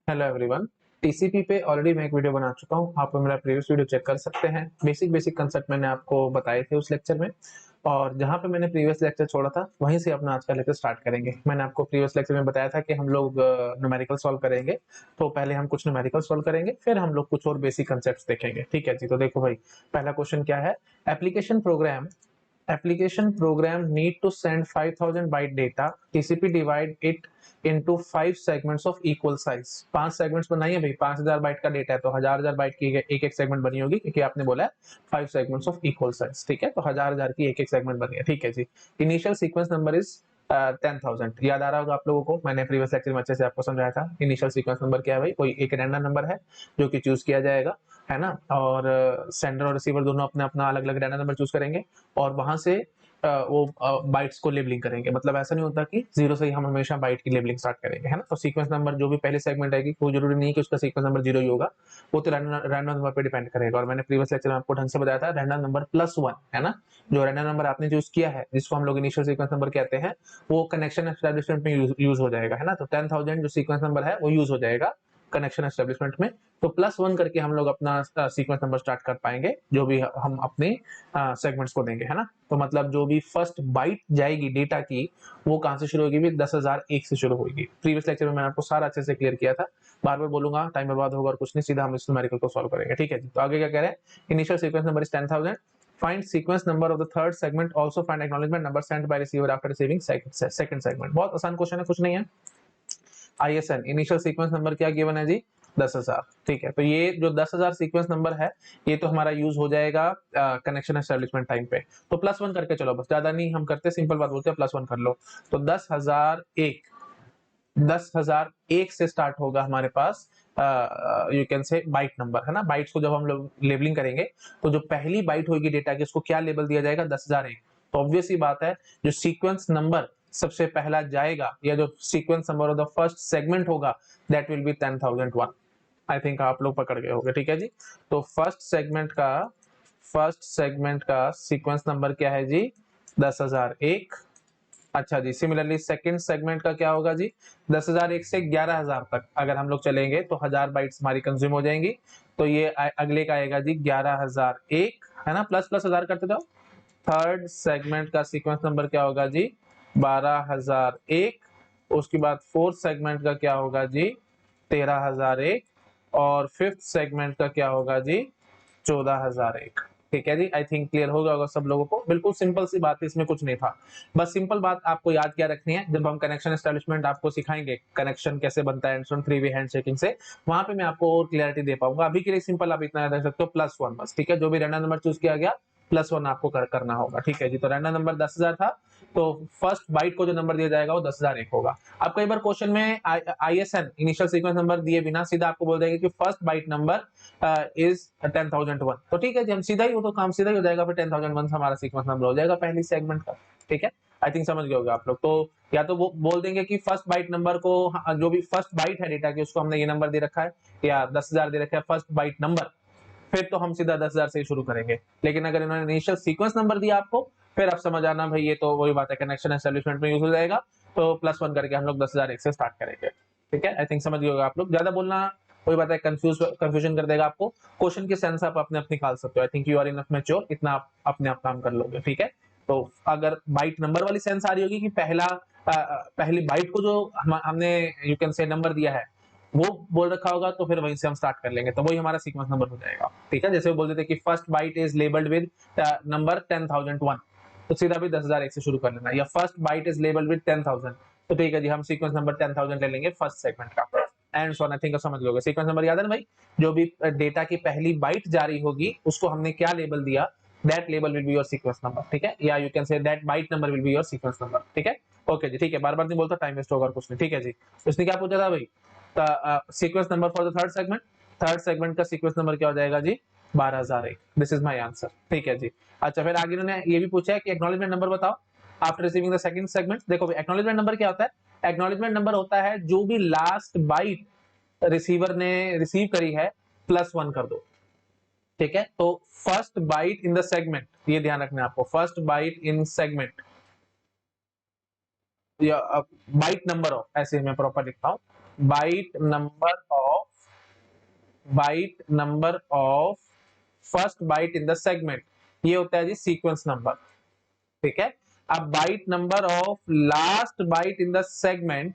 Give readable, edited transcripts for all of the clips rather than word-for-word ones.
Hello everyone. TCP पे already मैं एक वीडियो बना चुका हूँ। आप मेरा प्रीवियस वीडियो चेक कर सकते हैं। बेसिक कंसेप्ट मैंने आपको बताए थे उस लेक्चर में, और जहाँ पे मैंने प्रीवियस लेक्चर छोड़ा था वहीं से अपना आज का लेक्चर स्टार्ट करेंगे। मैंने आपको प्रीवियस लेक्चर में बताया था कि हम लोग न्यूमेरिकल सॉल्व करेंगे। तो पहले हम कुछ न्यूमेरिकल सॉल्व करेंगे, फिर हम लोग कुछ और बेसिक कंसेप्ट देखेंगे। ठीक है जी। तो देखो भाई, पहला क्वेश्चन क्या है। Application program need to send 5000 byte data. TCP divide it into 5 segments of equal size. 5 segments बनाइए भाई। 5000 बाइट का डेटा है तो हजार बाइट की एक एक सेगमेंट बनी होगी, क्योंकि आपने बोला है 5 सेगमेंट्स ऑफ इक्वल साइज। ठीक है, तो हजार की एक एक सेगमेंट बनी है। ठीक है जी। Initial sequence number is 10,000। याद आ रहा होगा आप लोगों को, मैंने प्रीवियस लेक्चर में अच्छे से आपको समझाया था। इनिशियल सीक्वेंस नंबर क्या है भाई, कोई एक रैंडम नंबर है जो कि चूज किया जाएगा, है ना। और सेंडर और रिसीवर दोनों अपने अपना अलग अलग रैंडम नंबर चूज करेंगे, और वहां से वो बाइट्स को लेबलिंग करेंगे। मतलब ऐसा नहीं होता कि जीरो से ही हम हमेशा बाइट की लेबलिंग स्टार्ट करेंगे, है ना। तो सीक्वेंस नंबर जो भी पहले सेगमेंट आएगी, कोई जरूरी नहीं है कि उसका सीक्वेंस नंबर जीरो ही होगा, वो तो रैंडम नंबर पे डिपेंड करेगा। और मैंने प्रीवियस लेक्चर में आपको ढंग से बताया था, रैंडम नंबर +1, है ना। जो रैंडम नंबर आपने चूज किया है, जिसको हम लोग इनिशियल सीक्वेंस नंबर कहते हैं, वो कनेक्शन एस्टेब्लिशमेंट में यूज हो जाएगा, है ना। तो 10,000 जो सीक्वेंस नंबर है वो यूज हो जाएगा कनेक्शन एस्टेब्लिशमेंट में। तो +1 करके हम लोग अपना सीक्वेंस नंबर स्टार्ट कर पाएंगे, जो भी हम अपने सेगमेंट्स को देंगे, है ना। तो मतलब जो भी फर्स्ट बाइट जाएगी डेटा की, वो कहां से शुरू होगी भी, 10,001 से शुरू होगी। प्रीवियस लेक्चर में मैंने आपको सारा अच्छे से क्लियर किया था। बार बार बोलूंगा, टाइम बर्बाद होगा और कुछ नहीं, सीधा हम इस न्यूमेरिकल को सॉल्व करेंगे। ठीक है जी। तो आगे क्या कह रहे हैं, initial sequence number is 10,000। Find sequence number of the third segment. Also find acknowledgement number sent by receiver after receiving second segment. बहुत आसान क्वेश्चन है, कुछ नहीं है। ISN इनिशियल सीक्वेंस नंबर क्या गिवन है जी, 10,000। ठीक है, तो ये जो 10,000 सीक्वेंस नंबर है, ये तो हमारा यूज हो जाएगा कनेक्शन एस्टेब्लिशमेंट टाइम पे। तो +1 करके चलो, बस ज्यादा नहीं हम करते, सिंपल बात बोलते हैं, +1 कर लो। तो 10,001 से स्टार्ट होगा हमारे पास, you can say byte number, है ना। बाइट्स को जब हम लोग लेबलिंग करेंगे, तो जो पहली बाइट होगी डेटा की, उसको क्या लेबल दिया जाएगा, 10,001। तो ऑब्वियस ही बात है, जो सीक्वेंस नंबर सबसे पहला जाएगा, या जो sequence number of the first segment होगा, that will be 10,001। I think आप लोग पकड़ गए होंगे। ठीक है जी। तो फर्स्ट सेगमेंट का सीक्वेंस नंबर क्या है जी, 10,001। अच्छा जी, सिमिलरली सेकंड सेगमेंट का क्या होगा जी, 10,001 से 11,000 तक अगर हम लोग चलेंगे तो 1000 बाइट्स हमारी कंज्यूम हो जाएंगी। तो ये अगले का आएगा जी 11,001, है ना। प्लस प्लस हजार करते जाओ। थर्ड सेगमेंट का सीक्वेंस नंबर क्या होगा जी, 12,001। उसके बाद फोर्थ सेगमेंट का क्या होगा जी, 13,001। और फिफ्थ सेगमेंट का क्या होगा जी, 14,001। ठीक है जी। आई थिंक क्लियर हो गया होगा सब लोगों को। बिल्कुल सिंपल सी बात है, इसमें कुछ नहीं था। बस सिंपल बात आपको याद क्या रखनी है, जब हम कनेक्शन एस्टेब्लिशमेंट आपको सिखाएंगे, कनेक्शन कैसे बनता है 3 वे हैंडशेकिंग से, वहां पे मैं आपको और क्लियरिटी दे पाऊंगा। अभी के लिए सिंपल आप इतना याद रख सकते हो, +1 बस। ठीक है, जो भी रैंडम नंबर चूज किया गया, +1 आपको करना होगा। ठीक है जी। तो रैंडम नंबर 10,000 था, तो फर्स्ट बाइट को जो नंबर दिया जाएगा वो 10,001 होगा। अब कई बार क्वेश्चन में ISN इनिशियल सीक्वेंस नंबर दिए बिना सीधा आपको बोल देंगे कि फर्स्ट बाइट नंबर इज 10,001। तो ठीक है जी, हम सीधा ही, वो तो काम सीधा ही हो जाएगा, फिर 10,001 हमारा सीक्वेंस नंबर हो जाएगा पहली सेगमेंट का। ठीक है, आई थिंक समझ गए होगे आप लोग। तो या तो वो बोल देंगे कि फर्स्ट बाइट नंबर को, जो भी फर्स्ट बाइट है डेटा की, उसको हमने ये नंबर दे रखा है, या 10,000 दे रखा है फर्स्ट बाइट नंबर, फिर तो हम सीधा 10,000 से ही शुरू करेंगे। लेकिन अगर इन्होंने इनिशियल सीक्वेंस नंबर दिया आपको, फिर आप समझ आना भाई, ये तो वही बात है, कनेक्शन एस्टेब्लिशमेंट में यूज हो जाएगा। तो +1 करके हम लोग 10,001 से स्टार्ट करेंगे। ठीक है, आई थिंक समझ गए होगा आप लोग। ज्यादा बोलना वही बात है, कंफ्यूजन कर देगा आपको। क्वेश्चन के सेंस आप अपने अपने निकाल सकते हो। I think you are enough mature, इतना आप अपने आप काम कर लोगे। ठीक है, तो अगर बाइट नंबर वाली सेंस आ रही होगी कि पहली बाइट को जो हमने यू कैन से नंबर दिया है, वो बोल रखा होगा, तो फिर वहीं से हम स्टार्ट कर लेंगे, तो वही हमारा सीक्वेंस नंबर हो जाएगा। ठीक है, जैसे वो बोल देते कि first byte is labelled with number 10,001, तो सीधा भी 10,001 से शुरू कर लेना। या first byte is labelled with 10,000, तो ठीक है जी, हम सीक्वेंस नंबर 10,000 ले लेंगे फर्स्ट सेगमेंट का। एंड सो आई थिंक समझ लोगे। सीक्वेंस नंबर याद है ना भाई, जो भी डेटा की पहली बाइट जारी होगी, उसको हमने क्या लेबल दिया, that label will be your sequence number. ठीक है, या you can say that byte number will be your sequence number. ठीक है, ओके जी। ठीक है, बार बार नहीं बोलता, टाइम वेस्ट होगा कुछ नहीं। ठीक है जी, उसने क्या पूछा था भाई, sequence number for the third segment का सीक्वेंस नंबर क्या हो जाएगा जी, 12,001। This is my answer. ठीक है जी। अच्छा, फिर आगे इन्होंने ये भी पूछा है कि एक्नॉलेजमेंट नंबर बताओ after receiving the second segment. देखो भाई, एक्नॉलेजमेंट नंबर क्या होता है, एक्नॉलेजमेंट नंबर होता है जो भी लास्ट बाइट रिसीवर ने रिसीव करी है, +1 कर दो। ठीक है, तो first byte in the segment, ये ध्यान रखना है आपको, फर्स्ट बाइट इन सेगमेंट, या बाइट नंबर हो, ऐसे मैं प्रॉपर लिखता हूं, byte number of first byte in the segment, ये होता है जी सीक्वेंस नंबर। ठीक है, अब byte number of last byte in the segment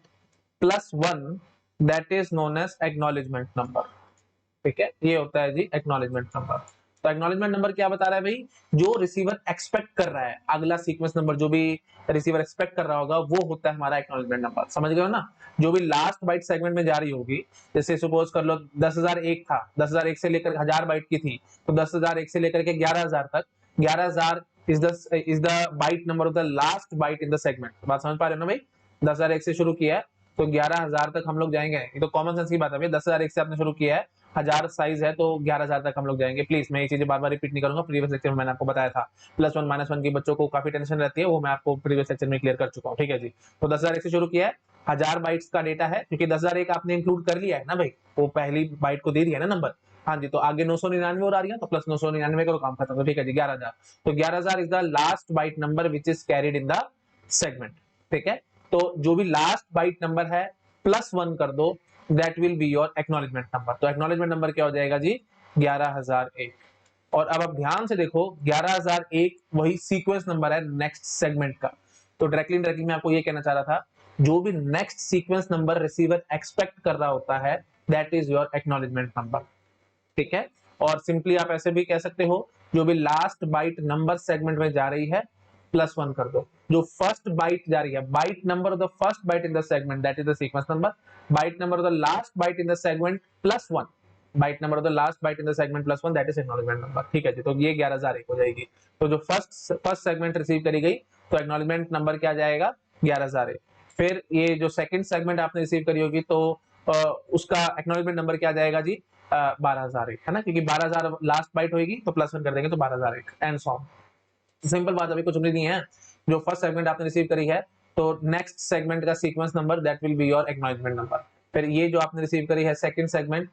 plus 1, that is known as acknowledgement number. ठीक है, ये होता है जी एक्नॉलेजमेंट नंबर। तो एक्नॉलेजमेंट नंबर क्या बता रहा है भाई, जो रिसीवर एक्सपेक्ट कर रहा है, अगला सीक्वेंस नंबर जो भी रिसीवर एक्सपेक्ट कर रहा होगा वो होता है हमारा एक्नॉलेजमेंट नंबर। समझ गए हो ना, जो भी लास्ट बाइट सेगमेंट में जा रही होगी, जैसे सपोज कर लो 10,001 था, 10,001 से लेकर 1000 बाइट की थी, तो 10,001 से लेकर के 11,000 तक, 11,000 is the byte number of the last byte in the segment. बात समझ पा रहे हो ना भाई, 10,001 से शुरू किया है तो 11,000 तक हम लोग जाएंगे, ये तो कॉमन सेंस की बात है भाई। 10,001 से आपने शुरू किया है, 1000 साइज है तो 11,000 तक हम लोग जाएंगे। प्लीज मैं ये चीजें बार बार रिपीट नहीं करूंगा, प्रीवियस लेक्चर में मैंने आपको बताया था। +1 -1 की बच्चों को काफी टेंशन रहती है, वो मैं आपको प्रीवियस लेक्चर में क्लियर कर चुका हूँ। ठीक है जी, तो 10,001 से शुरू किया है, 1000 बाइट्स का डेटा है, क्योंकि 10,001 आपने इंक्लूड कर लिया है ना भाई, वो पहली बाइट को दे दिया ना नंबर। हाँ जी, तो आगे 999 और आ रही है, तो प्लस 999 करो, काम खत्म। तो ठीक है जी, 11,000, तो 11,000 is the last byte number which is carried in the segment. ठीक है, तो जो भी लास्ट बाइट नंबर है +1 कर दो, that will be your acknowledgement number. तो एक्नॉलेजमेंट नंबर क्या हो जाएगा जी, 11,001। और अब आप ध्यान से देखो, 11,001 वही सीक्वेंस नंबर है नेक्स्ट सेगमेंट का। तो डायरेक्टली मैं आपको ये कहना चाह रहा था, जो भी next sequence number receiver expect कर रहा होता है, that is your acknowledgement number. ठीक है, और सिंपली आप ऐसे भी कह सकते हो, जो भी लास्ट बाइट नंबर सेगमेंट में जा रही है +1 कर दो, जो फर्स्ट बाइट जा रही है, byte number of the first byte in the segment, that is the sequence number, byte number of the last byte in the segment +1, byte number of the last byte in the segment +1, that is acknowledgement number. ठीक है जी, तो ये 11,001 हो जाएगी। तो जो first segment receive करी गई, तो एक्नॉलेजमेंट नंबर क्या जाएगा, 11,001। फिर ये जो सेकंड सेगमेंट आपने रिसीव करी होगी, तो उसका एक्नॉलेजमेंट नंबर क्या जाएगा जी, 12,001 है ना, क्योंकि 12,000 लास्ट बाइट होगी तो +1 कर देंगे, तो 12,001 एंड सो ऑन। सिंपल बात, अभी कुछ उम्मीद नहीं है। जो फर्स्ट सेगमेंट आपने रिसीव करी है, तो नेक्स्ट सेगमेंट का sequence number that will be your acknowledgement number. फिर ये जो आपने रिसीव करी है सेकंड सेगमेंट,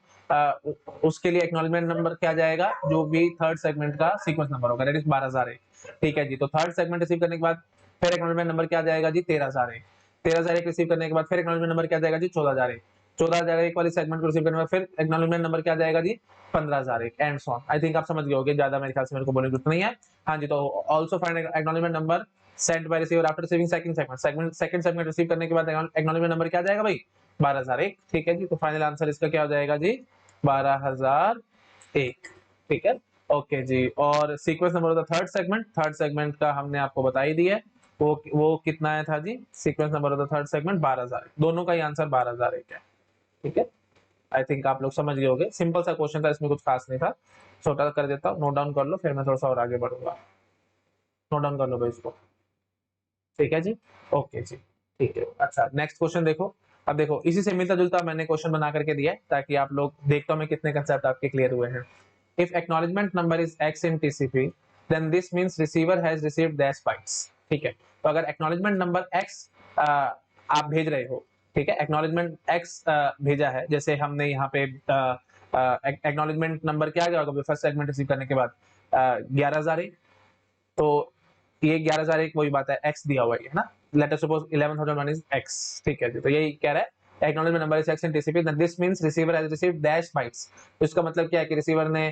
उसके लिए एक्नॉलेजमेंट नंबर क्या जाएगा, जो भी थर्ड सेगमेंट का सीक्वेंस नंबर होगा, दैट इज 12,001। ठीक है जी, तो थर्ड सेगमेंट रिसीव करने के बाद फिर एक्नॉलेजमेंट नंबर क्या जाएगा जी, 13,001। 13,001 रिसीव करने के बाद फिर एक्नॉलेजमेंट नंबर क्या जाएगा जी, 14,001। 14,001 वाली सेगमेंट को रिसीव करने के बाद फिर एक्नॉलेजमेंट नंबर क्या जाएगा जी, 15,001 and so on. I think आप समझ गए होंगे, ज्यादा मेरे ख्याल से मेरे को बोलने की जरूरत नहीं है। हाँ जी, तो also find acknowledgement number sent by receiver after receiving second segment receive करने के बाद एक्नॉलेजमेंट नंबर क्या जाएगा भाई, 12,001। ठीक है जी, तो फाइनल आंसर इसका क्या हो जाएगा जी, 12,001। ठीक है, ओके जी। और sequence number of the third segment का हमने आपको बता ही दिया है, वो कितना आया था जी, sequence number of the third segment 12,001। दोनों का ही आंसर 12,001 है। ठीक है, आई थिंक आप लोग समझ गए होंगे, सिंपल सा क्वेश्चन था, इसमें कुछ खास नहीं था। छोटा कर देता हूँ, नोट डाउन कर लो, फिर मैं थोड़ा सा और आगे बढ़ूंगा। नोट डाउन कर लो भाई इसको। ठीक है जी, ओके जी, ठीक है। अच्छा, नेक्स्ट क्वेश्चन देखो। अब देखो, इसी से मिलता जुलता मैंने क्वेश्चन बना करके दिया है, ताकि आप लोग देखता हूं मैं कितने कंसेप्ट आपके क्लियर हुए हैं। If acknowledgement number is x in TCP, then this means receiver has received dash bytes. ठीक है, तो अगर एक्नॉलेजमेंट नंबर x आप भेज रहे हो, ठीक है, एक्नॉलेजमेंट x भेजा है, जैसे हमने यहाँ पे एक्नॉलेजमेंट नंबर क्या आ गया होगा फर्स्ट सेगमेंट रिसीव करने के बाद, 11,001। तो ये 11,001 वही बात है, x दिया हुआ है ना, let us suppose 11,001 is x। ठीक है जी, तो यही कह रहा है acknowledgement number is x in TCP, then this means receiver has received dash bytes। तो इसका मतलब क्या है कि रिसीवर ने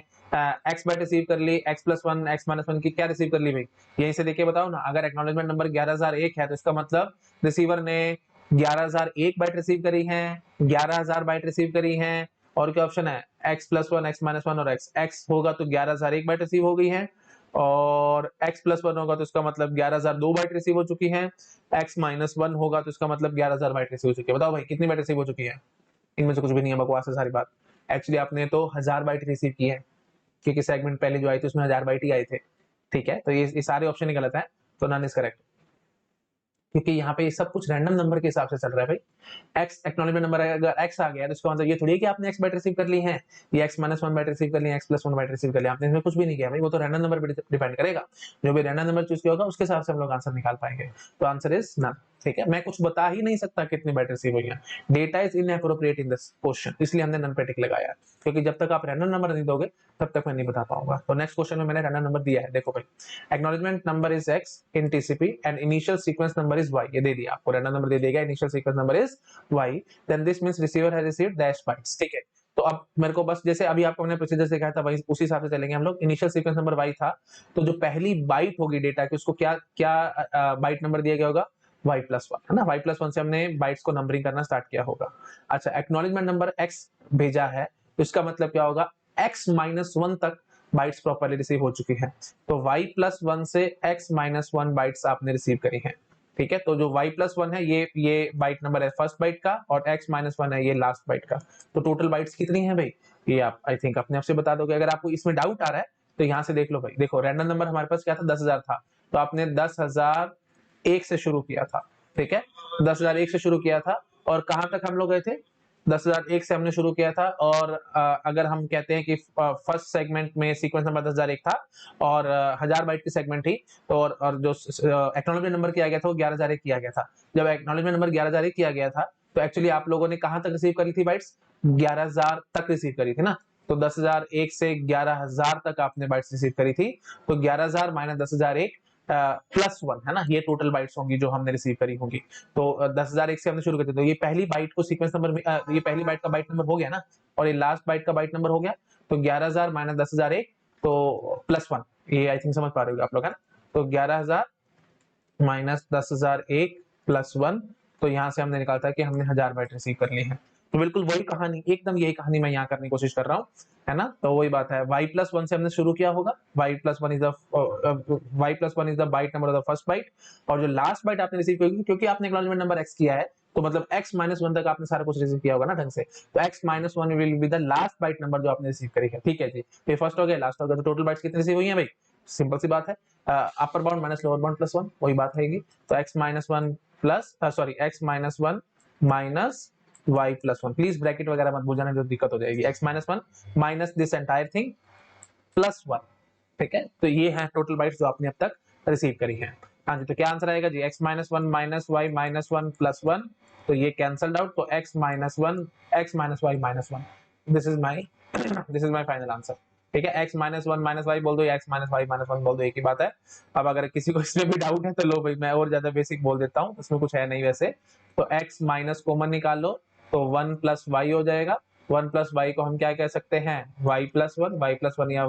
x बाइट रिसीव कर ली, x+1 x-1 की क्या रिसीव कर ली भाई, यहीं से देखिए बताओ ना। अगर एक्नॉलेजमेंट नंबर 11,001 है, तो इसका मतलब रिसीवर ने 11,001 बाइट रिसीव करी है, 11,000 बाइट रिसीव करी है, और क्या ऑप्शन है, x+1 x-1 और x होगा तो 11,001 बाइट रिसीव हो गई है, और x+1 होगा तो इसका मतलब 11,002 बाइट रिसीव हो चुकी है, x-1 होगा तो इसका मतलब 11,000 बाइट रिसीव हो चुकी है। बताओ भाई कितनी बाइट रिसीव हो चुकी है, इनमें से कुछ भी नहीं है, बकवास है सारी बात। एक्चुअली आपने तो 1000 बाइट रिसीव की है, क्योंकि सेगमेंट पहले जो आई थी उसमें 1000 बाइट ही आए थे। ठीक है, तो ये सारे ऑप्शन ही गलत है, तो नन इज करेक्ट, क्योंकि यहाँ पे सब कुछ रैंडम नंबर के हिसाब से चल रहा है भाई। x एक्नॉलेजमेंट नंबर अगर x आ गया तो इसका मतलब ये थोड़ी है कि आपने x बाइट रिसीव कर ली है, या x-1 बाइट रिसीव कर ली है, x+1 बाइट रिसीव कर लिया, आपने इसमें कुछ भी नहीं किया भाई, वो तो रैंडम नंबर पे डिपेंड करेगा। जो भी रैंडम नंबर चूज किया होगा उसके हिसाब से हम लोग आंसर निकाल पाएंगे, तो आंसर इज नन। ठीक है, मैं कुछ बता ही नहीं सकता कितनी बाइट रिसीव हुई है। Data is inappropriate in this question, इसलिए हमने नन पे टिक लगाया, क्योंकि जब तक आप रैंडम नंबर नहीं दोगे तब तक मैं नहीं बता पाऊंगा। तो नेक्स्ट क्वेश्चन में मैंने रैंडम नंबर दिया है, देखो भाई, acknowledgement number is x in TCP and initial sequence number is y, ये दे दिया आपको, रैंडम नंबर दे दिया, initial sequence number is y, then this means receiver has received dash bytes, ठीक है। तो अब मेरे को बस जैसे अभी आपको मैंने प्रोसीजर सिखाया था वही उसी हिसाब से चलेंगे हम लोग। इनिशियल सीक्वेंस नंबर y था, तो जो पहली बाइट होगी डेटा की उसको क्या क्या बाइट नंबर दिया गया होगा, y+1, है ना, y+1 से हमने बाइट्स को नंबरिंग करना स्टार्ट किया होगा। अच्छा, एक्नॉलेजमेंट नंबर x भेजा है, तो इसका मतलब क्या होगा, x-1 तक बाइट्स प्रॉपर्ली रिसीव हो चुकी है, तो y+1 से x-1 बाइट्स आपने रिसीव करी है, ठीक है। तो जो y+1 है ये बाइट नंबर है फर्स्ट बाइट का, और x-1 है ये लास्ट बाइट का। तो टोटल बाइट्स कितनी है भाई, ये आप आई थिंक अपने आप से बता दोगे। अगर आपको इसमें डाउट आ रहा है तो यहाँ से देख लो भाई, देखो रैंडम नंबर हमारे पास क्या था, 10,000 था, तो आपने 10,001 से शुरू किया था, ठीक है, 10,001 से शुरू किया था, और कहां तक हम लोग गए थे, 10,001 से हमने शुरू किया था। और अगर हम कहते हैं कि फर्स्ट सेगमेंट में सीक्वेंस नंबर 10,001 था और 1000 बाइट की सेगमेंट थी, तो और जो एक्नॉलेजमेंट नंबर किया गया था वो 11,001 किया गया था। जब एक्नॉलेजमेंट नंबर 11,001 किया गया था तो एक्चुअली आप लोगों ने कहां तक रिसीव करी थी बाइट्स, 11,000 तक रिसीव करी थी ना, तो 10,001 से 11,000 तक आपने बाइट्स रिसीव करी थी, तो 11,000 माइनस 10,001 +1 है ना, ये टोटल बाइट्स होंगी जो हमने रिसीव करी होंगी। तो 10,001 से हमने शुरू करते, तो ये पहली बाइट को सीक्वेंस नंबर में ये पहली बाइट का बाइट नंबर हो गया ना, और ये लास्ट बाइट का बाइट नंबर हो गया, तो 11,000 माइनस 10,001 तो +1, ये आई थिंक समझ पा रहे हो आप लोग, है ना। तो 11,000 माइनस 10,001 +1, तो यहाँ से हमने निकाला था कि हमने 1000 बाइट रिसीव कर ली है। तो बिल्कुल वही कहानी, एकदम यही कहानी मैं यहाँ करने की कोशिश कर रहा हूँ, है ना। तो वही बात है, y+1 से हमने शुरू किया होगा, y+1 is the byte number of the first byte, और जो लास्ट बाइट आपने रिसीव की, क्योंकि आपने एक्नॉलेजमेंट नंबर x किया है, तो मतलब x-1 तक आपने सारा कुछ रिसीव किया होगा ना ढंग से, तो x-1 will be the last byte number जो आपने रिसीव करी है, ठीक है जी। ये फर्स्ट हो गया, लास्ट हो गया, तो टोटल बाइट्स कितनी रिसीव हुई है भाई, सिंपल सी बात है, upper bound minus lower bound +1, वही बात रहेगी। तो x-1 plus sorry x-1 minus y+1, please bracket वगैरह मत भूल जाना, जो दिक्कत हो जाएगी, x-1 minus this entire thing +1, ठीक है। तो ये है टोटल बाइट्स जो आपने अब तक रिसीव करी है। हाँ जी, तो क्या आंसर आएगा जी, x-1 माइनस y-1 +1, तो ये कैंसल्ड आउट, तो x-1 x-y-1, this is my final answer, ठीक है। x-1 माइनस y बोल दो या x-y-1 बोल दो, एक ही बात है। अब अगर किसी को इसमें भी डाउट है तो लो भाई, मैं और ज्यादा बेसिक बोल देता हूँ, इसमें कुछ है नहीं वैसे। तो x माइनस कॉमन निकाल लो, तो 1 प्लस y हो जाएगा, 1 प्लस y को हम क्या कह सकते हैं, y+1 या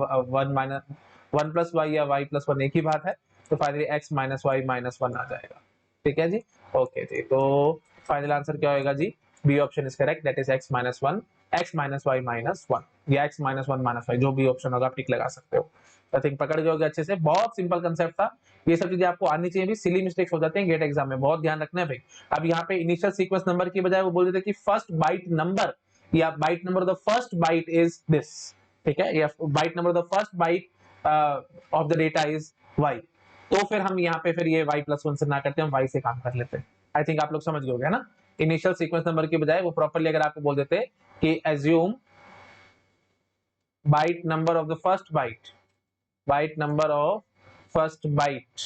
1 प्लस y या y+1 एक ही बात है, तो फाइनली x माइनस y -1 आ जाएगा, ठीक है जी। ओके जी, तो फाइनल आंसर क्या होगा जी, B option is correct, that is x-1 x-y-1 या x-1 -y, जो भी ऑप्शन होगा आप टिक लगा सकते हो। आई थिंक पकड़ गए होगे अच्छे से, बहुत सिंपल कंसेप्ट था, ये सब चीजें आपको आनी चाहिए भी, सिली मिस्टेक्स हो जाते हैं गेट एग्जाम में, बहुत ध्यान रखना है भाई। अब यहाँ पे इनिशियल सीक्वेंस नंबर की बजाय वो बोल देते कि फर्स्ट बाइट नंबर या byte number of the first byte is this, ठीक है, या byte number of the first byte of the data is y, तो फिर हम यहाँ पे फिर ये y+1 से ना करते, हम y से काम कर लेते हैं। आई थिंक आप लोग समझ गए होंगे ना, इनिशियल सीक्वेंस नंबर की बजाय वो प्रॉपर्ली अगर आपको बोल देते कि assume byte number of the first byte, byte number of first byte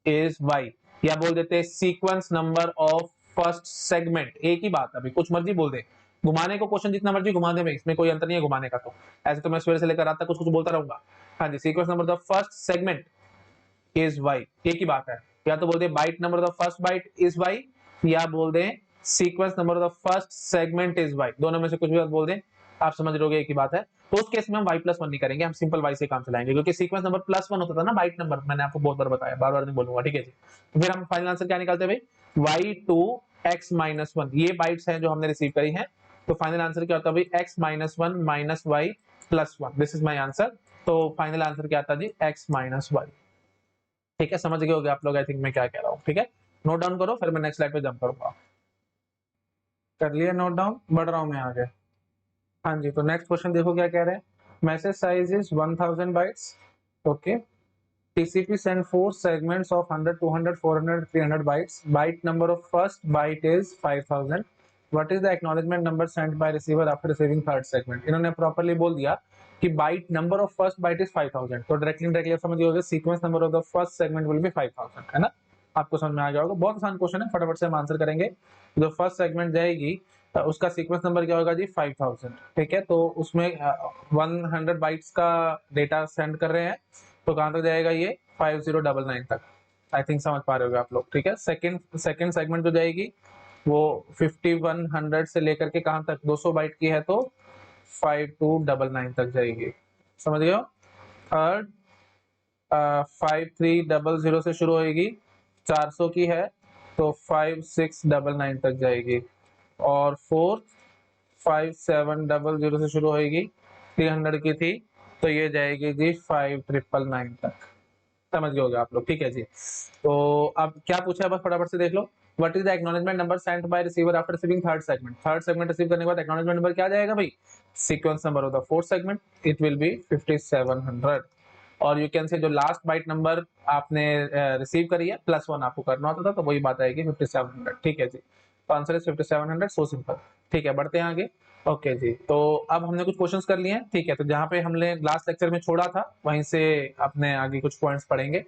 is y, या बोल देते sequence number of first segment, एक ही बात है भाई, कुछ मर्जी बोल दे, घुमाने को क्वेश्चन जितना मर्जी घुमा दे भाई, इसमें कोई अंतर नहीं है घुमाने का, तो ऐसे तो मैं सवेरे से लेकर रात तक कुछ कुछ बोलता रहूंगा। हाँ जी, sequence number of first segment is y, एक ही बात है, या तो बोल दे byte number of first byte is y, या बोल दे sequence number of first segment is y, दोनों में से कुछ भी बात बोल दे, आप समझ रहोगे एक ही बात है। तो उस केस में हम y+1 नहीं करेंगे, हम सिंपल y से काम चलाएंगे, क्योंकि सीक्वेंस नंबर +1 होता था ना बाइट नंबर, मैंने आपको बहुत बार बताया, बार बार नहीं बोलूंगा, ठीक है जी। तो फिर हम फाइनल आंसर क्या निकालते हैं भाई, y to x-1, ये बाइट्स हैं जो हमने रिसीव करी हैं, तो फाइनल आंसर क्या होता है भाई, x-1 y+1, this is my answer. तो फाइनल आंसर क्या आता है जी, x-y, ठीक है, समझ गए होगे आप लोग आई थिंक मैं क्या कह रहा हूँ, ठीक है। नोट डाउन करो, फिर मैं नेक्स्ट स्लाइड पे जंप करूंगा। कर लिया नोट डाउन, बढ़ रहा हूँ मैं आगे। हाँ जी, तो नेक्स्ट क्वेश्चन देखो क्या कह रहे हैं, message size is 1000 bytes, okay, TCP send 4 segments of 100, 200, 400, 300 bytes. Byte number of first byte is 5000. What is the acknowledgement number sent by receiver after receiving third segment? इन्होंने प्रॉपर्ली बोल दिया कि byte number of first byte is 5000, तो directly समझिए sequence number of the first segment will be 5000, है ना। आपको समझ में आ गया होगा, बहुत आसान क्वेश्चन है, फटाफट से हम आंसर करेंगे। जो फर्स्ट सेगमेंट जाएगी उसका सीक्वेंस नंबर क्या होगा जी 5000, ठीक है। तो उसमें 100 बाइट्स का डेटा सेंड कर रहे हैं, तो कहां तक जाएगा ये 5099 तक। आई थिंक समझ पा रहे होगे आप लोग, ठीक है। सेकंड सेगमेंट जो जाएगी वो 5100 से लेकर के कहां तक 200 बाइट की है, तो 5299 तक जाएगी, समझ गए हो। थर्ड 5300 से शुरू होगी, 400 की है, तो 5699 तक जाएगी। और फोर्थ 5700 से शुरू होगी, 300 की थी, तो ये जाएगी जी 5999 तक। समझ गए होगे आप लोग, ठीक है जी। तो अब क्या पूछा है बस फटाफट से देख लो। What is the acknowledgement number sent by receiver after receiving third segment. Third segment receive करने के बाद एक्नॉलेजमेंट नंबर क्या जाएगा भाई, sequence number of the fourth segment, it will be 5700। और यू कैन से जो लास्ट बाइट नंबर आपने receive करी है +1 आपको करना होता था, तो वही बात आएगी 5700, ठीक है जी। तो आंसर इज 5700, सो सिंपल। ठीक है, बढ़ते हैं आगे। ओके जी, तो अब हमने कुछ क्वेश्चंस कर लिए हैं, ठीक है। तो जहां पे हमने लास्ट लेक्चर में छोड़ा था वहीं से अपने आगे कुछ पॉइंट्स पढ़ेंगे।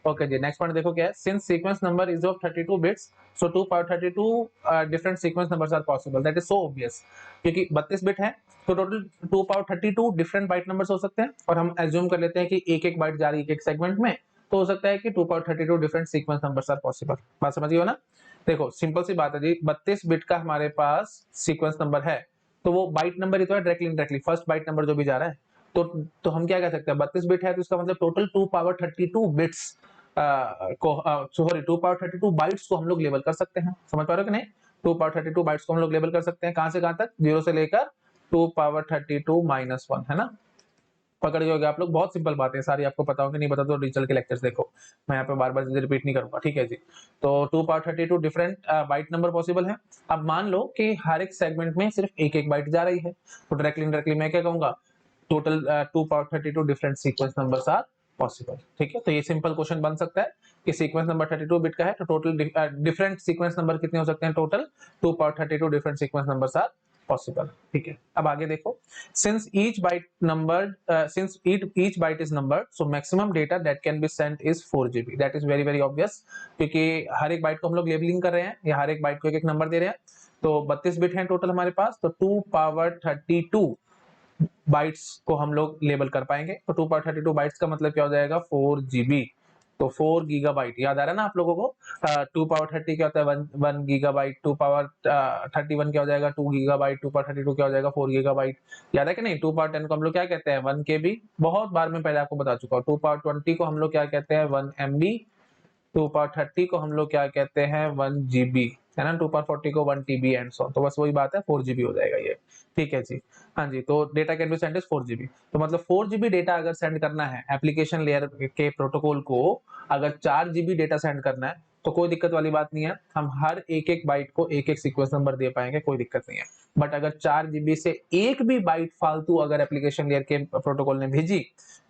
ओके जी, नेक्स्ट पॉइंट देखो क्या है। Since sequence number is of 32 bits, so 2 power 32 different sequence numbers are possible, that is so obvious. क्योंकि 32 बिट है तो total 2 power 32 different byte numbers हो सकते हैं, और हम एज्यूम कर लेते हैं कि एक एक बाइट जा रही है एक सेगमेंट में, तो हो सकता है कि 2 power 32 different sequence numbers are possible. बात समझ गए हो ना। देखो सिंपल सी बात है जी, 32 बिट का हमारे पास सीक्वेंस नंबर है, तो वो बाइट नंबर ही तो है डायरेक्टली फर्स्ट बाइट नंबर जो भी जा रहा है। तो हम क्या कह सकते हैं, 32 बिट है तो इसका मतलब टोटल 2 पावर 32 बिट्स को सॉरी 2 पावर 32 बाइट्स को हम लोग लेबल कर सकते हैं। समझ पा रहे हो कि नहीं। 2 पावर 32 बाइट्स को हम लोग लेबल कर सकते हैं, कहां से कहां तक, 0 से लेकर 2 पावर 32 माइनस 1, है ना। पकड़ गए होगे आप लोग, बहुत सिंपल बात है सारी, आपको पता होगी, नहीं पता तो डिजिटल के लेक्चर्स देखो, मैं यहाँ पे बार बार रिपीट नहीं करूंगा, ठीक है जी। तो 2 power 32 different byte number possible है। अब मान लो कि हर एक सेगमेंट में सिर्फ एक एक बाइट जा रही है, तो डायरेक्टली मैं क्या कहूंगा, total 2 power 32 different sequence numbers are possible, ठीक है। तो ये सिंपल क्वेश्चन बन सकता है कि सीक्वेंस नंबर 32 बिट का है, तो टोटल डिफरेंट सीक्वेंस नंबर कितने हो सकते हैं, total 2 power 32 different sequence numbers are possible, ठीक है। अब आगे देखो, since each byte numbered since each byte is numbered, so maximum data that can be sent is 4 GB, that is very obvious, क्योंकि हर एक बाइट को हम लोग लेबलिंग कर रहे हैं, या हर एक बाइट को एक एक नंबर दे रहे हैं। तो 32 बिट है टोटल हमारे पास, तो 2 पावर 32 बाइट्स को हम लोग लेबल कर पाएंगे। तो 2 पावर 32 बाइट्स का मतलब क्या हो जाएगा, 4 GB। तो 4 गीगाबाइट याद आ रहा है ना आप लोगों को। 2 पावर 30 क्या होता है, 1 गीगाबाइट। 2 पावर 31 क्या हो जाएगा, 2 गीगाबाइट। 2 पावर 32 क्या हो जाएगा, 4 गीगाबाइट। याद है कि नहीं। 2 पावर 10 को हम लोग क्या कहते हैं, 1 KB। बहुत बार मैं पहले आपको बता चुका हूँ। 2 पावर 20 को हम लोग क्या कहते हैं, 1 MB। 2 पावर 30 को हम लोग क्या कहते हैं, 1 GB, है ना। 2 पावर 40 को 1 TB एंड सो। तो बस वही बात है, 4 GB हो जाएगा ये, ठीक है जी। हाँ जी, तो data can be send is 4 GB। तो मतलब 4 GB डेटा अगर सेंड करना है एप्लीकेशन लेयर के प्रोटोकॉल को, अगर 4 GB डेटा सेंड करना है, तो कोई दिक्कत वाली बात नहीं है, हम हर एक एक बाइट को एक एक सीक्वेंस नंबर दे पाएंगे, कोई दिक्कत नहीं है। बट अगर 4 GB से एक भी बाइट फालतू अगर एप्लीकेशन लेयर के प्रोटोकॉल ने भेजी,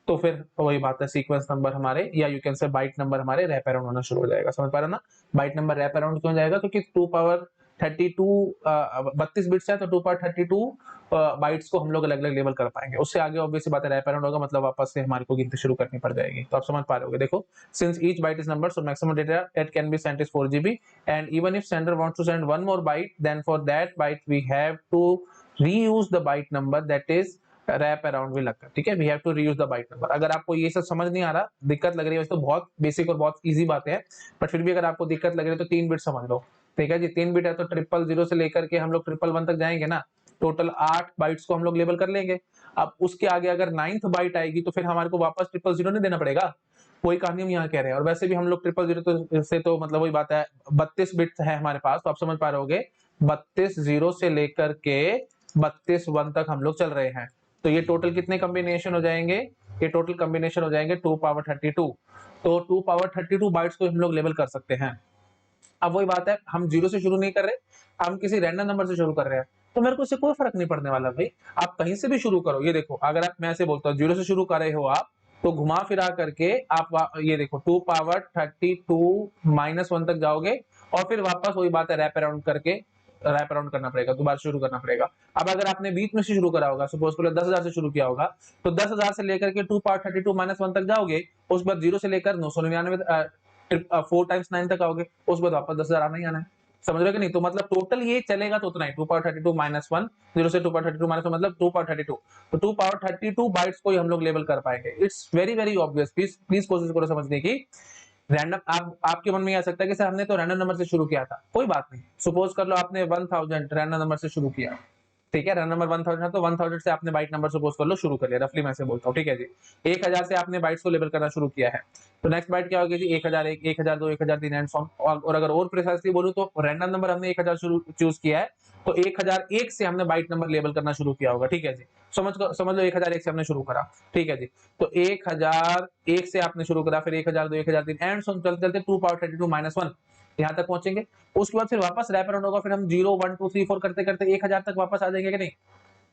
तो फिर वही बात है, सीक्वेंस नंबर हमारे, या you can say byte number हमारे रैप अराउंड होना शुरू हो जाएगा। समझ पा रहे हो ना। बाइट नंबर रैप अराउंड क्यों जाएगा, क्योंकि 2 पावर 32 32 बिट्स है, तो 2 पावर 32 बाइट्स को हम लोग अलग अलग लेबल कर पाएंगे। उससे आगे ऑब्वियस बात है, रैप अराउंड होगा, मतलब वापस से हमारे को गिनती शुरू करनी पड़ जाएगी। तो आप समझ पा रहे हो। देखो, since each byte is number, so maximum data that can be sent is 4 GB, and even if sender wants to send one more byte, then for that byte we have to reuse the byte number, that is wrap around भी लगता है, ठीक है। We have to reuse the byte number. अगर आपको ये सब समझ नहीं आ रहा, दिक्कत लग रही है, वैसे तो बहुत बेसिक और बहुत इजी बातें हैं, बट फिर भी अगर आपको दिक्कत लग रही है तो 3 बिट समझ लो, ठीक है जी। 3 बिट है तो 000 से लेकर के हम लोग 111 तक जाएंगे ना, टोटल 8 बाइट्स को हम लोग लेबल कर लेंगे। अब उसके आगे अगर 9th बाइट आएगी तो फिर हमारे को वापस 000 नहीं देना पड़ेगा। वही कहानी हम यहाँ कह रहे हैं। और वैसे भी हम लोग 000 से तो मतलब वही बात है, 32 बिट है हमारे पास, तो आप समझ पा रहे होगे 32 0 से लेकर के 32 1 तक हम लोग चल रहे हैं। तो ये टोटल कितने कॉम्बिनेशन हो जाएंगे, ये टोटल कॉम्बिनेशन हो जाएंगे 2 पावर 32। तो 2 पावर 32 बाइट्स को हम लोग लेबल कर सकते हैं। अब वही बात है, हम 0 से शुरू नहीं कर रहे, हम किसी रैंडम नंबर से शुरू कर रहे हैं, तो मेरे को इससे कोई फर्क नहीं पड़ने वाला भाई। आप कहीं से भी शुरू करो। ये देखो, अगर आप, मैं ऐसे बोलता हूँ 0 से शुरू कर रहे हो आप, तो घुमा फिरा करके आप ये देखो 2 पावर 32 माइनस 1 तक जाओगे, और फिर वापस वही बात है, रैप अराउंड करके रैप अराउंड करना पड़ेगा, दोबारा शुरू करना पड़ेगा। अब अगर आपने बीच में से शुरू करा होगा, सपोज करो 10,000 से शुरू किया होगा, तो 10,000 से लेकर के 2 पावर 32 माइनस 1 तक जाओगे, उस बाद 0 से लेकर 999 फिर 4 टाइम्स 9 तक आओगे, उसके बाद वापस 10,000 आना ही आना है, समझ रहे हो कि नहीं? तो मतलब टोटल ये चलेगा तो उतना ही 2 पावर 32 माइनस 1, 0 से 2 पावर 32 माइनस 1 मतलब 2 पावर 32, तो 2 पावर 32 बाइट्स को ही हम लोग लेबल कर पाएंगे। It's very very obvious, please please कोशिश करो समझने की। रैंडम आपके मन में आ सकता है कि सर हमने तो रैंडम नंबर से शुरू किया था, कोई बात नहीं, सपोज कर लो आपने 1000 रैंडम नंबर से शुरू किया, ठीक है, रैंडम नंबर 1000 है तो 1000 से आपने बाइट नंबर सपोज कर लो शुरू कर लिया, रफली मैं से बोलता हूँ, ठीक है जी। 1000 से आपने बाइट्स को लेबल करना शुरू किया है, तो नेक्स्ट बाइट क्या होगी जी 1001, 1002, 1003 एंड सो ऑन। और अगर और प्रिसाइसली बोलूं तो रैंडम नंबर हमने 1000 चूज किया है, तो 1001 से हमने बाइट नंबर लेबल करना शुरू किया होगा, ठीक है जी। समझ लो 1001 से हमने शुरू करा, ठीक है जी। तो 1001 से आपने शुरू करा, फिर 1002, 1003 एंड सो चलते चलते 2 पावर 32 माइनस 1 यहाँ तक पहुंचेंगे। उसके बाद फिर वापस रैप अराउंड होगा, फिर हम 0 1 2 3 4 करते करते 1000 तक वापस आ जाएंगे कि नहीं।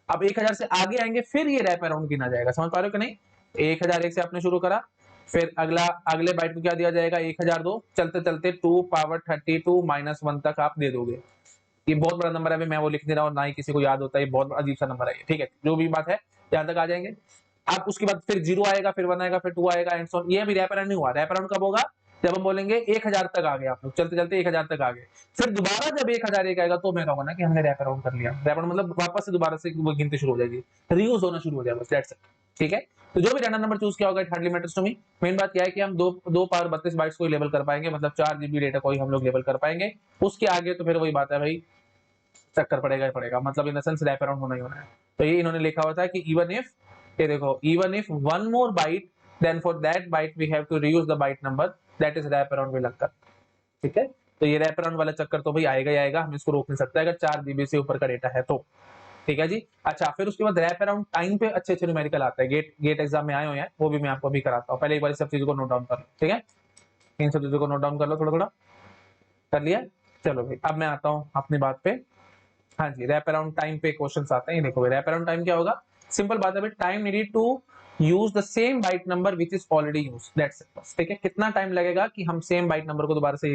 अब 1000 से आगे आएंगे फिर ये रैप अराउंड गिना जाएगा, समझ पा रहे हो कि नहीं? 1001 से आपने शुरू करा, फिर अगले बाइट को क्या दिया जाएगा 1002, चलते चलते 2 पावर 32 माइनस 1 तक आप दे दोगे। ये बहुत बड़ा नंबर है, अभी मैं वो लिख नहीं रहा हूँ, ना ही किसी को याद होता है, ये बहुत अजीब सा नंबर है, ठीक है, जो भी बात है यहाँ तक आ जाएंगे। अब उसके बाद फिर 0 आएगा, फिर 1 आएगा, फिर 2 आएगा एंड सो ऑन। ये अभी रैप अराउंड नहीं हुआ, रैप अराउंड कब होगा जब हम बोलेंगे 1000 तक आ गए आप लोग, चलते चलते 1000 तक आ गए, फिर दोबारा जब 1001 आएगा तो मैं कहूंगा ना कि हमने रैप अराउंड कर लिया। रैप अराउंड मतलब वापस से दोबारा से वो गिनती शुरू हो जाएगी, रीयूज होना शुरू हो जाएगा, दैट्स इट, ठीक है। तो जो भी रैंडम नंबर चूज किया होगा it hardly matters to me. Main बात क्या है कि हम दो पावर 32 बाइट्स को लेबल कर पाएंगे, मतलब 4 जीबी डेटा को ही हम लोग लेबल कर पाएंगे। उसके आगे तो फिर वही बात है भाई, चक्कर पड़ेगा ही पड़ेगा, मतलब in the sense rap around होना ही होना है। तो ये इन्होंने लिखा हुआ था कि इवन इफ, ये देखो, even if one more byte then for that byte we have to reuse the byte number, that is wrap around will occur, ठीक है। तो ये रैप अराउंड वाला चक्कर तो भाई आएगा ही आएगा, हम इसको रोक नहीं सकते अगर 4 जीबी से ऊपर का डेटा है तो, ठीक है जी। अच्छा, फिर उसके बाद रैप अराउंड टाइम पे अच्छे अच्छे न्यूमेरिकल आता है, गेट एग्जाम में आए हुए हैं, वो भी मैं आपको अभी कराता हूँ। पहले एक बार सब चीजों को नोट डाउन कर लो, ठीक है, इन सब चीजों को नोट डाउन कर लो, थोड़ा थोड़ा कर लिया। चलो भाई अब मैं आता हूँ अपनी बात पे। हाँ जी, रैप अराउंड टाइम पे क्वेश्चंस आते हैं, देखो रैप अराउंड टाइम क्या होगा, सिंपल बात है भाई, time needed to use the same byte number which is already used, that's it, बस, ठीक है। कितना टाइम लगेगा कि हम सेम बाइट नंबर को दोबारा से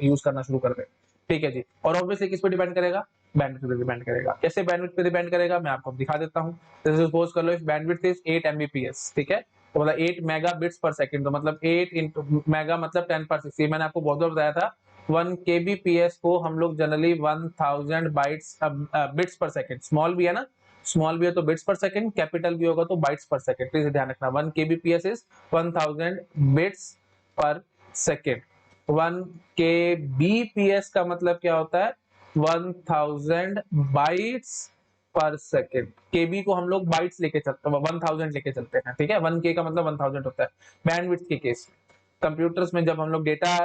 यूज करना शुरू कर दें, ठीक है जी। और ऑब्वियसली किस पे डिपेंड करेगा, बैंडविड्थ पे डिपेंड करेगा। कैसे बैंडविड्थ पे डिपेंड करेगा मैं आपको दिखा देता हूं। जैसे सपोज कर लो इफ बैंडविड्थ इज 8 Mbps, ठीक है, तो मतलब 8 मेगाबिट्स पर सेकंड, तो मतलब 8 into मेगा मतलब 10/6, ये मैंने आपको बहुत बार बताया था। 1 kbps को हम लोग जनरली 1000 बाइट्स बिट्स पर सेकंड, स्मॉल भी है ना, स्मॉल भी है तो बिट्स पर सेकंड, कैपिटल भी होगा तो बाइट्स पर सेकंड, प्लीज ध्यान रखना। 1 kbps इज 1000 बिट्स पर सेकंड। 1 kbps का मतलब क्या होता है, 1000 बाइट्स पर सेकंड। केबी को हम लोग बाइट्स लेके चलते हैं, 1000 लेके चलते हैं, ठीक है। 1k का मतलब 1000 होता है बैंडविड्थ के केस में। कंप्यूटर्स में जब हम लोग डेटा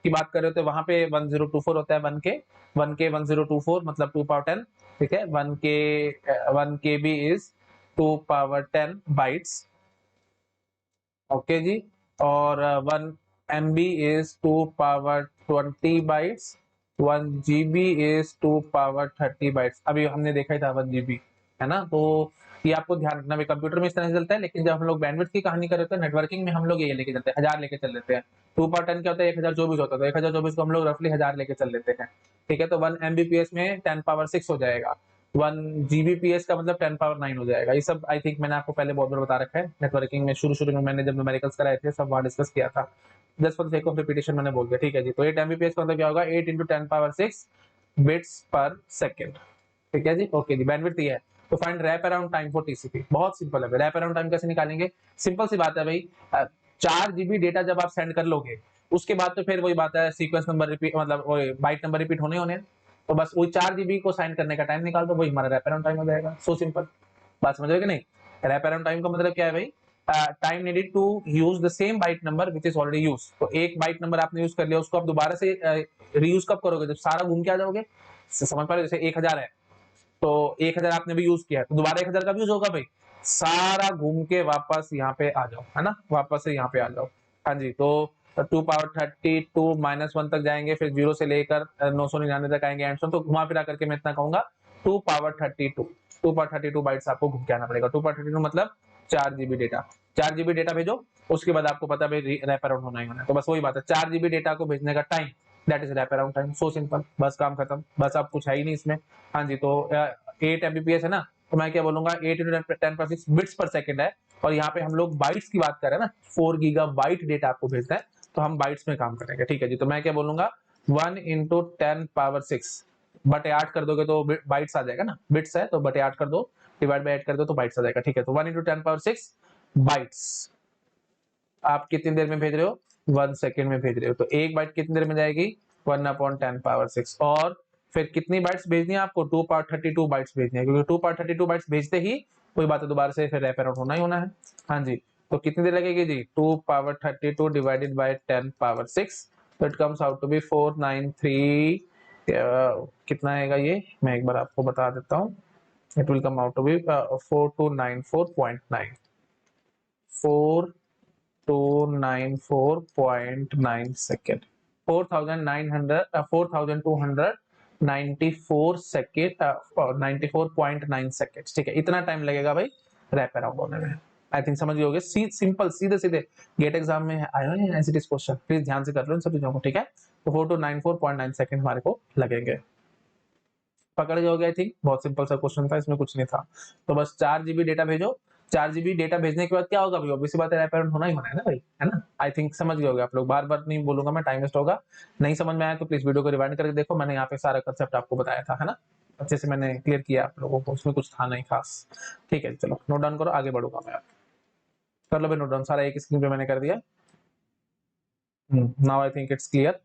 की बात कर रहे होते हैं वहां पे 1024 होता है, 1k 1024 मतलब 2 पावर 10, ठीक है। 1 KB is 2 power 10 bytes, okay जी। और 1 MB is 2 power 20 bytes, 1 GB is 2 power 30 bytes. अभी हमने देखा ही था 1 GB, है ना। तो ये आपको ध्यान रखना, कंप्यूटर में इस तरह से चलता है, लेकिन जब हम लोग बैंडविड्थ की कहानी कर रहे हैं नेटवर्किंग में हम लोग ये लेके चलते हैं, 1000 लेके चल लेते हैं। 2 पावर 10 क्या होता है, 1024 होता है, तो 1024 को हम लोग रफली 1000 लेके चल लेते हैं, ठीक है। तो 1 Mbps में 10 पावर 6 हो जाएगा, 1 Gbps का मतलब 10 पावर 9 हो जाएगा। ये सब आई थिंक मैंने आपको पहले बहुत बार बता रखा है, नेटवर्किंग में शुरू में मैंने जब न्यूमेरिकल्स कराए थे सब वहां डिस्कस किया था, just for the sake of repetition मैंने बोल दिया, ठीक है जी। तो 8 Mbps का मतलब क्या होगा, 8 into 10 पावर 6 बिट्स पर सेकंड, ठीक है जी, ओके जी। बैंडविड्थ ये है। तो find wrap around time for TCP, बहुत सिंपल है। रैप अराउंड टाइम कैसे निकालेंगे, सिंपल सी बात है भाई, 4 GB डेटा जब आप सेंड कर लोगे उसके बाद तो फिर वही बात है, सीक्वेंस नंबर रिपीट मतलब बाइट नंबर रिपीट होने होने, तो बस वही 4 GB को साइन करने का टाइम निकाल दो, वही हमारा रैप अराउंड टाइम हो जाएगा। सो सिंपल, बात समझ रहे हो कि नहीं। रैप अराउंड टाइम का मतलब क्या है भाई, time needed to use the same byte number which is already used. तो एक बाइट नंबर आपने यूज कर लिया, उसको आप दोबारा से रीयूज कब करोगे, जब सारा घूम के आ जाओगे, समझ पा रहे हो। जैसे 1000 है तो 1000 आपने भी यूज किया है, तो दोबारा 1000 का भी यूज होगा भाई, सारा घूम के वापस यहाँ पे आ जाओ, है ना, वापस से यहाँ पे आ जाओ। हाँ जी, तो 2 पावर 32 माइनस 1 तक जाएंगे, फिर 0 से लेकर 999 तक आएंगे एंड तो घुमा फिरा करके मैं इतना कहूंगा 2 पावर 32, 2 पावर 32 बाइट्स आपको घूम के आना पड़ेगा। 2 पावर 32 मतलब 4 GB डेटा, 4 GB डेटा भेजो, उसके बाद आपको पता है रैप अराउंड होना ही होना है। तो बस वही बात है, 4 GB डेटा को भेजने का time, that is wrap around time, so simple, बस काम खत्म, बस अब कुछ है ही नहीं इसमें। हाँ जी, तो 8 Mbps है ना, तो मैं क्या बोलूंगा 8 into 10 बिट्स पर सेकंड है, और यहाँ पे हम लोग बाइट्स की बात कर रहे हैं ना, 4 GB डेटा आपको भेजना है, तो हम बाइट्स में काम करेंगे। ठीक है जी, तो मैं क्या बोलूंगा 1 इंटू 10⁻6 बटे 8 कर दोगे तो बाइट्स आ जाएगा ना, बिट्स है तो बटे 8 कर दो, डिवाइड बाय 8 कर दो तो बाइट्स आ जाएगा। ठीक है, तो 1 इंटू 10⁻6 बाइट्स आप कितनी देर में भेज रहे हो, 1 सेकेंड में भेज रहे हो, तो एक बाइट कितनी देर में जाएगी 1/10⁻6। और फिर कितनी बाइट्स भेजनी है आपको, 2/32 बाइट्स भेजनी है, क्योंकि 2/32 बाइट्स भेजते ही कोई बात है दोबारा से फिर रैप अराउंड होना ही होना है। हाँ जी, तो कितनी देर लगेगी जी, 2/32 डिवाइडेड बाय 10⁻6, तो it comes out to be 493 कितना आएगा ये मैं एक बार आपको बता देता हूँ, it will come out to be 4294.9 4294.9 second, 4294 second 94.9 second. ठीक है, इतना टाइम लगेगा भाई रैप अराउंड होने में। आई थिंक समझ गए, सिंपल सीधे सीधे गेट एग्जाम में आए हुए हैं ऐसे क्वेश्चन, प्लीज ध्यान से कर लो इन सब चीजों को। ठीक है, तो 4294.9 सेकेंड हमारे को लगेंगे, पकड़ जाओगे। आई थिंक बहुत सिंपल सा क्वेश्चन था, इसमें कुछ नहीं था। तो बस 4 जीबी डेटा भेजो, 4 जीबी डेटा भेजने के बाद क्या होगा भाई, ऑब्वियसली बात है रैप अराउंड होना ही होना है ना भाई, है ना। आई थिंक समझ गए होगे आप लोग, बार बार नहीं बोलूंगा मैं, टाइम वेस्ट होगा। नहीं समझ में आया तो प्लीज वीडियो को रिवाइंड करके देखो, मैंने यहाँ पे सारा कंसेप्ट आपको बताया था, है ना, अच्छे से मैंने क्लियर किया आप लोगों को, उसमें कुछ था नहीं खास। ठीक है, चलो नोट डाउन करो, आगे बढ़ूंगा मैं। कर लो भाई नोट डाउन, सारा एक स्क्रीन पे मैंने कर दिया। Now I think it's clear,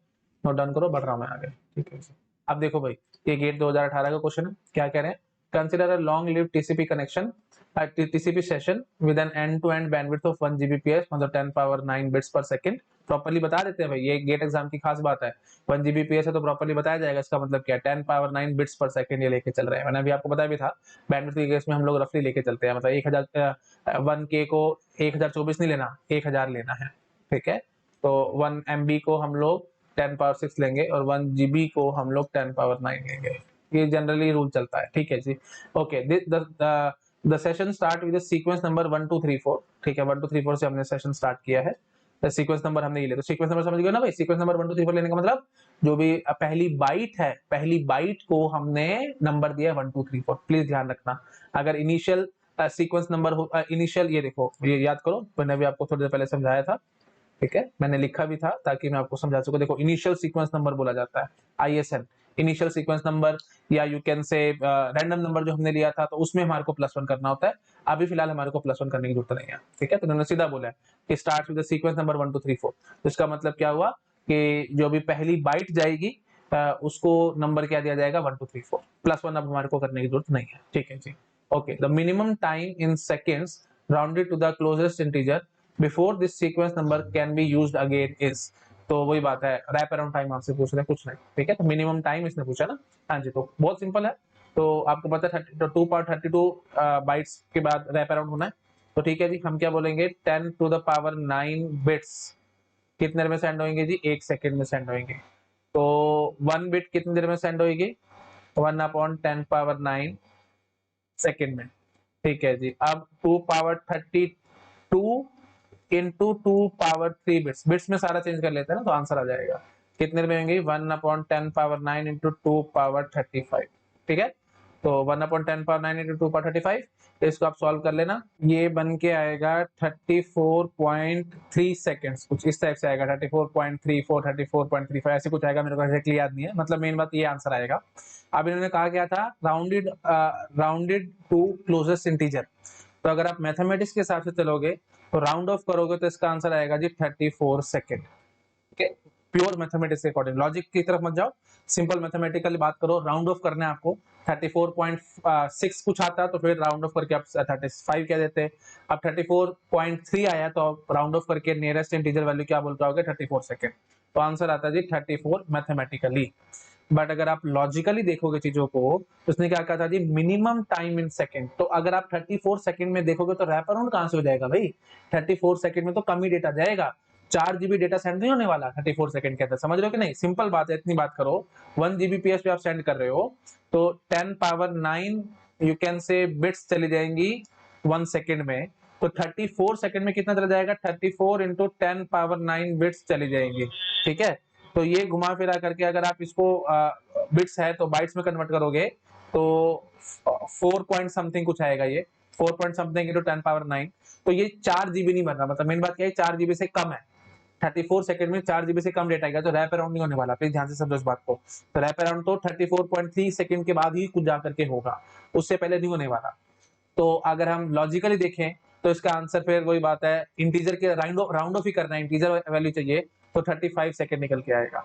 note down करो, बढ़ रहा हूं मैं आगे। ठीक है, अब देखो भाई, ये गेट 2018 का क्वेश्चन है, क्या कह रहे हैं, consider a long live TCP connection TCP session with an end to end bandwidth of 1 Gbps मतलब 10⁻9 बिट्स पर सेकंड। प्रॉपर्ली बता देते हैं भाई, ये गेट एग्जाम की खास बात है, 1 Gbps है तो प्रॉपर्ली बताया जाएगा, इसका मतलब क्या है 10⁻9 बिट्स पर सेकंड ये लेके चल रहे हैं। मैंने अभी आपको बताया भी था, बैंडविड्थ के केस में हम लोग रफली लेके चलते हैं, मतलब 1000 1K को 1024 नहीं लेना, 1000 लेना है। ठीक है, तो 1 MB को हम लोग 10⁻6 लेंगे और 1 GB को हम लोग 10⁻9 लेंगे, ये जनरली रूल चलता है। ठीक है जी, okay. The session start with sequence number 1 2 3 4। ठीक है, 1 2 3 4 से हमने सेशन स्टार्ट किया है, सीक्वेंस नंबर हमने ये लिया, तो सीक्वेंस नंबर समझ गए ना भाई, सीक्वेंस नंबर 1 2 3 4 लेने का मतलब जो भी पहली बाइट है, पहली बाइट को हमने नंबर दिया 1 2 3 4। प्लीज ध्यान रखना, अगर इनिशियल सीक्वेंस नंबर इनिशियल, ये देखो ये याद करो, मैंने भी आपको थोड़ी देर पहले समझाया था। ठीक है, मैंने लिखा भी था ताकि मैं आपको समझा सकूं। देखो इनिशियल सीक्वेंस नंबर बोला जाता है ISN, इनिशियल सीक्वेंस नंबर, या यू कैन से रैंडम नंबर जो हमने लिया था तो उसमें हमारे को +1 करना होता है। अभी फिलहाल हमारे को +1 करने की जरूरत नहीं है। ठीक है, तो उन्होंने सीधा बोला है कि start with the sequence number 1 2 3 4। तो इसका मतलब क्या हुआ कि जो भी पहली बाइट जाएगी उसको नंबर क्या दिया जाएगा 1 2 3 4, +1 अब हमारे को करने की जरूरत नहीं है। ठीक है जी, okay. The minimum time in seconds rounded to the closest integer before this sequence number can be used again is. तो वही बात है, रैप अराउंड टाइम आपसे पूछ रहे हैं, कुछ नहीं। ठीक है, तो मिनिमम टाइम इसने पूछा ना। हाँ जी, तो बहुत सिंपल है, तो आपको पता है 2/32 बाइट्स के बाद रैप अराउंड होना है। तो ठीक है जी, हम क्या बोलेंगे 10⁻9 बिट्स कितने देर में सेंड होंगे जी, 1 सेकेंड में सेंड होंगे। तो 1 बिट कितनी देर में सेंड होगी, 1/10⁻9 सेकेंड में। ठीक है जी, अब 2/32 इंटू 2/3 बिट्स, बिट्स में सारा चेंज कर लेते हैं ना तो आंसर आ जाएगा कितने में होंगे 1/10⁻9 इंटू 2/35। ठीक है, तो 1/10⁻9 इंटू 2/35, तो इसको आप सॉल्व कर लेना, ये बन के आएगा 34.3 सेकेंड्स, कुछ इस टाइप से आएगा 34.34 34.35 ऐसे कुछ आएगा, मेरे को एग्जैक्टली याद नहीं है, मतलब मेन बात ये आंसर आएगा। अब इन्होंने कहा क्या था, राउंडेड टू क्लोजेस्ट इंटीजर, तो अगर आप मैथमेटिक्स के हिसाब से चलोगे तो राउंड ऑफ करोगे तो इसका आंसर आएगा जी 34 सेकेंड। ठीक है, प्योर मैथमेटिक्स के अकॉर्डिंग, लॉजिक की तरफ मत जाओ, सिंपल मैथमेटिकली बात करो, राउंड ऑफ करने आपको 34.6 कुछ आता तो फिर राउंड ऑफ करके आप 35 कह देते। अब 34.3 आया तो आप राउंड ऑफ करके नियरेस्ट इंटीजर वैल्यू क्या बोल पाओगे 34 सेकेंड, तो आंसर आता है जी 34 मैथमेटिकली। बट अगर आप लॉजिकली देखोगे चीजों को तो उसने क्या कहा था जी मिनिमम टाइम इन सेकंड, तो अगर आप 34 सेकंड में देखोगे तो रैप अराउंड कहां से हो जाएगा भाई, 34 सेकंड में तो कम ही डेटा जाएगा, 4 GB डेटा सेंड नहीं होने वाला 34 सेकंड के अंदर, समझ रहे हो कि नहीं, सिंपल बात है, इतनी बात करो 1 Gbps पे आप सेंड कर रहे हो तो 10⁻9 यू कैन से बिट्स चली जाएंगी 1 सेकंड में, तो 34 सेकंड में कितना चला जाएगा 34 इंटू 10⁻9 बिट्स चली जाएंगी। ठीक है, तो ये घुमा फिरा करके अगर आप इसको बिट्स है तो बाइट्स में कन्वर्ट करोगे तो 4 पॉइंट समथिंग कुछ आएगा, ये 4 पॉइंट समथिंग इंटू 10⁻9, तो ये 4 GB नहीं बन रहा, मतलब मेन बात क्या है 4 GB से कम है। 34 सेकंड में 4 जीबी से कम डेटा आएगा तो रैप अराउंड नहीं होने वाला। प्लीज ध्यान से समझो इस बात को। तो रैप अराउंड तो 34.3 सेकंड के बाद ही कुछ जाकर के होगा, उससे पहले नहीं होने वाला। तो अगर हम लॉजिकली देखें तो इसका आंसर फिर वही बात है, इंटीजर के राउंड ऑफ ही करना है, इंटीजर वैल्यू चाहिए तो 35 सेकंड निकल के आएगा।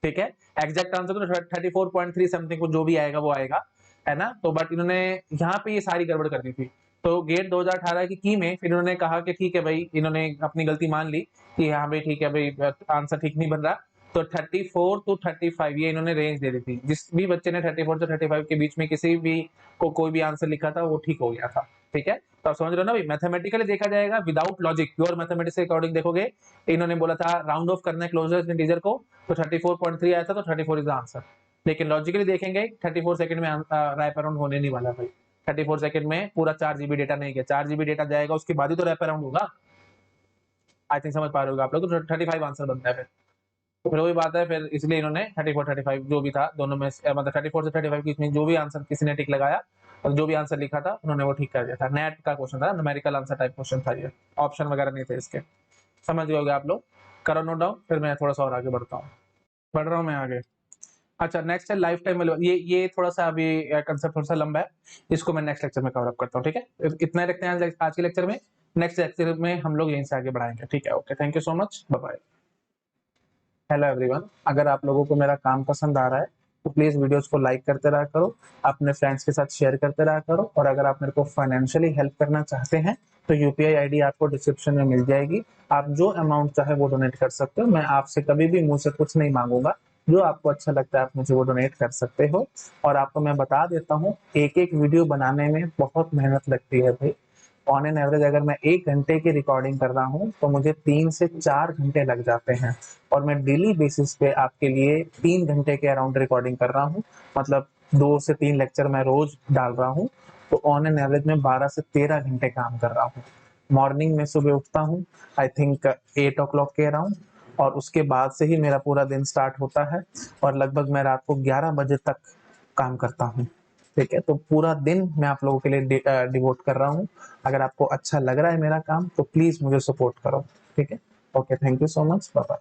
ठीक है, एग्जैक्ट आंसर तो 34.3 समथिंग को जो भी आएगा वो आएगा, है ना। तो बट इन्होंने यहाँ पे ये सारी गड़बड़ कर दी थी। तो गेट 2018 की में फिर इन्होंने कहा कि ठीक है भाई, इन्होंने अपनी गलती मान ली कि हाँ भाई ठीक है भाई, आंसर ठीक नहीं बन रहा। तो 34 to 35 ये इन्होंने रेंज दे दी थी। जिस भी बच्चे ने 34 से 35 के बीच में किसी भी को कोई भी आंसर लिखा था वो ठीक हो गया था। ठीक है, तो आप समझ रहे हो ना भाई, मैथमेटिकली देखा जाएगा विदाउट लॉजिक, प्योर मैथमेटिक्स के अकॉर्डिंग देखोगे, इन्होंने बोला था राउंड ऑफ करना है क्लोजेस्ट इंटीजर को, तो 34.3 आया था, तो 34 इज द आंसर। लेकिन लॉजिकली देखेंगे 34 सेकंड में रैप अराउंड होने नहीं वाला भाई। 34 सेकंड में पूरा 4 जीबी डेटा नहीं गया, 4 जीबी डेटा जाएगा उसके बाद ही तो रैप अराउंड होगा। आई थिंक समझ पा रहे हो आप लोग। तो 35 आंसर बनता है फिर। तो फिर वही बात है, फिर इसलिए इन्होंने 34 35 जो भी था दोनों में मतलब 34 से 35 के बीच में जो भी आंसर किसी ने टिक लगाया और जो भी आंसर लिखा था उन्होंने वो ठीक कर दिया था। नेट का क्वेश्चन था, न्यूमेरिकल आंसर टाइप क्वेश्चन था ये, ऑप्शन वगैरह नहीं थे इसके। समझ गए होगे आप लोग। करो नोट डाउन, फिर मैं थोड़ा सा और आगे बढ़ता हूँ। बढ़ रहा हूँ मैं आगे। अच्छा, नेक्स्ट है लाइफ टाइम वैल्यू। ये थोड़ा सा अभी कंसेप्ट थोड़ा सा लंबा है, इसको मैं नेक्स्ट लेक्चर में कवर अप करता हूँ। ठीक है, इतना ही रखते हैं आज के लेक्चर में। नेक्स्ट लेक्चर में हम लोग यहीं से आगे बढ़ाएंगे। ठीक है, okay, thank you so much, bye bye. Hello everyone, अगर आप लोगों को मेरा काम पसंद आ रहा है तो प्लीज वीडियोस को लाइक करते रहा करो, अपने फ्रेंड्स के साथ शेयर करते रहा करो, और अगर आप मेरे को फाइनेंशियली हेल्प करना चाहते हैं तो यूपीआई आईडी आपको डिस्क्रिप्शन में मिल जाएगी। आप जो अमाउंट चाहे वो डोनेट कर सकते हो। मैं आपसे कभी भी मुंह से कुछ नहीं मांगूंगा, जो आपको अच्छा लगता है आप मुझे वो डोनेट कर सकते हो। और आपको मैं बता देता हूँ, एक एक वीडियो बनाने में बहुत मेहनत लगती है भाई। ऑन एन एवरेज अगर मैं 1 घंटे की रिकॉर्डिंग कर रहा हूँ तो मुझे 3 से 4 घंटे लग जाते हैं, और मैं डेली बेसिस पे आपके लिए 3 घंटे के अराउंड रिकॉर्डिंग कर रहा हूँ। मतलब 2 से 3 लेक्चर मैं रोज डाल रहा हूँ। तो ऑन एन एवरेज में 12 से 13 घंटे काम कर रहा हूँ। मॉर्निंग में सुबह उठता हूँ आई थिंक 8 o'clock के अराउंड, और उसके बाद से ही मेरा पूरा दिन स्टार्ट होता है, और लगभग मैं रात को 11 बजे तक काम करता हूँ। ठीक है, तो पूरा दिन मैं आप लोगों के लिए डिवोट कर रहा हूँ। अगर आपको अच्छा लग रहा है मेरा काम तो प्लीज मुझे सपोर्ट करो। ठीक है, okay, thank you so much, bye bye.